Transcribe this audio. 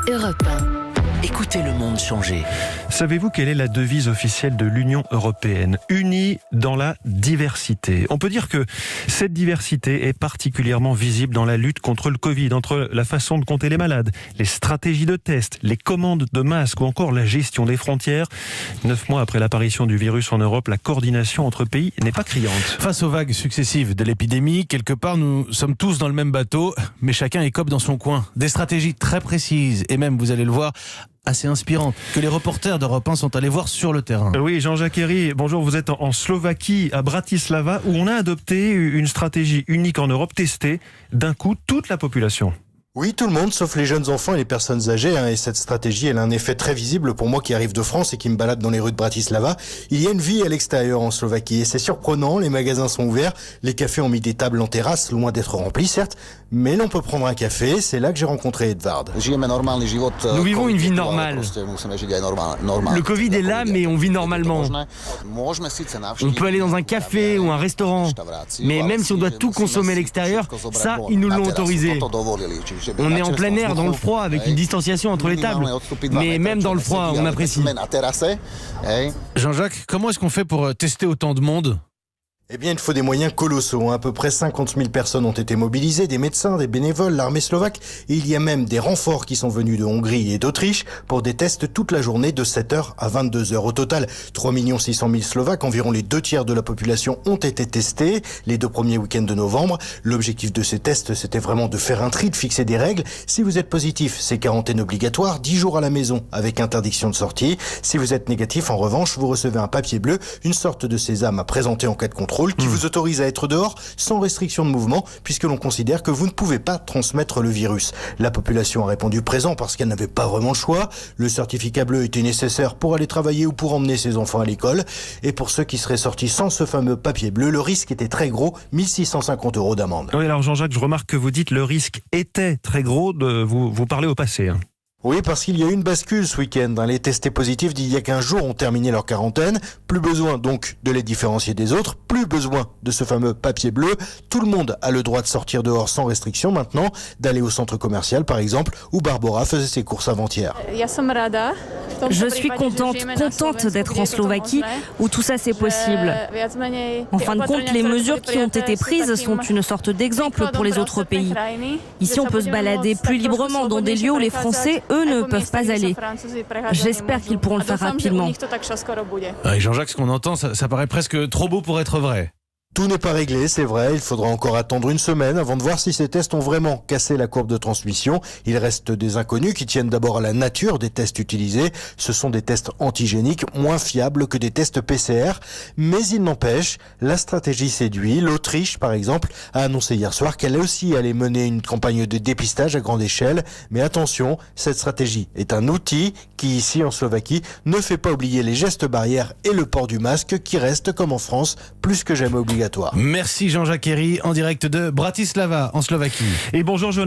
Europe 1. Écoutez le monde changer. Savez-vous quelle est la devise officielle de l'Union européenne ? Unie dans la diversité. On peut dire que cette diversité est particulièrement visible dans la lutte contre le Covid, entre la façon de compter les malades, les stratégies de test, les commandes de masques ou encore la gestion des frontières. 9 mois après l'apparition du virus en Europe, la coordination entre pays n'est pas criante. Face aux vagues successives de l'épidémie, quelque part nous sommes tous dans le même bateau, mais chacun écope dans son coin. Des stratégies très précises et même, vous allez le voir, assez inspirantes, que les reporters d'Europe 1 sont allés voir sur le terrain. Oui, Jean-Jacques Herry, bonjour, vous êtes en Slovaquie, à Bratislava, où on a adopté une stratégie unique en Europe, testée d'un coup toute la population. Oui, tout le monde, sauf les jeunes enfants et les personnes âgées. Et cette stratégie, elle a un effet très visible pour moi qui arrive de France et qui me balade dans les rues de Bratislava. Il y a une vie à l'extérieur en Slovaquie et c'est surprenant. Les magasins sont ouverts, les cafés ont mis des tables en terrasse, loin d'être remplis certes, mais l'on peut prendre un café. C'est là que j'ai rencontré Edvard. Nous vivons une vie normale. Le Covid est là, mais on vit normalement. On peut aller dans un café ou un restaurant, mais même si on doit tout consommer à l'extérieur, ça, ils nous l'ont autorisé. On est en plein air dans le froid avec une distanciation entre les tables. Mais même dans le froid, on apprécie. Jean-Jacques, comment est-ce qu'on fait pour tester autant de monde ? Eh bien, il faut des moyens colossaux. À peu près 50 000 personnes ont été mobilisées, des médecins, des bénévoles, l'armée slovaque. Et il y a même des renforts qui sont venus de Hongrie et d'Autriche pour des tests toute la journée de 7h à 22h. Au total, 3 600 000 Slovaques, environ les 2/3 de la population, ont été testés les 2 premiers week-ends de novembre. L'objectif de ces tests, c'était vraiment de faire un tri, de fixer des règles. Si vous êtes positif, c'est quarantaine obligatoire, 10 jours à la maison avec interdiction de sortie. Si vous êtes négatif, en revanche, vous recevez un papier bleu, une sorte de sésame à présenter en cas de contrôle, qui vous autorise à être dehors sans restriction de mouvement puisque l'on considère que vous ne pouvez pas transmettre le virus. La population a répondu présent parce qu'elle n'avait pas vraiment le choix. Le certificat bleu était nécessaire pour aller travailler ou pour emmener ses enfants à l'école. Et pour ceux qui seraient sortis sans ce fameux papier bleu, le risque était très gros, 1 650 € d'amende. Oui, alors Jean-Jacques, je remarque que vous dites le risque était très gros, vous parlez au passé. Oui, parce qu'il y a eu une bascule ce week-end. Les testés positifs d'il y a 15 jours ont terminé leur quarantaine. Plus besoin donc de les différencier des autres. Plus besoin de ce fameux papier bleu. Tout le monde a le droit de sortir dehors sans restriction maintenant, d'aller au centre commercial par exemple, où Barbara faisait ses courses avant-hier. Je suis contente d'être en Slovaquie où tout ça c'est possible. En fin de compte, les mesures qui ont été prises sont une sorte d'exemple pour les autres pays. Ici, on peut se balader plus librement dans des lieux où les Français, eux, ne peuvent pas aller. J'espère qu'ils pourront le faire rapidement. Et Jean-Jacques, ce qu'on entend, ça paraît presque trop beau pour être vrai. Tout n'est pas réglé, c'est vrai. Il faudra encore attendre une semaine avant de voir si ces tests ont vraiment cassé la courbe de transmission. Il reste des inconnus qui tiennent d'abord à la nature des tests utilisés. Ce sont des tests antigéniques moins fiables que des tests PCR. Mais il n'empêche, la stratégie séduit. L'Autriche, par exemple, a annoncé hier soir qu'elle aussi allait mener une campagne de dépistage à grande échelle. Mais attention, cette stratégie est un outil qui, ici en Slovaquie, ne fait pas oublier les gestes barrières et le port du masque qui reste, comme en France, plus que jamais obligatoire. Merci Jean-Jacques Herry, en direct de Bratislava, en Slovaquie. Et bonjour Jonathan.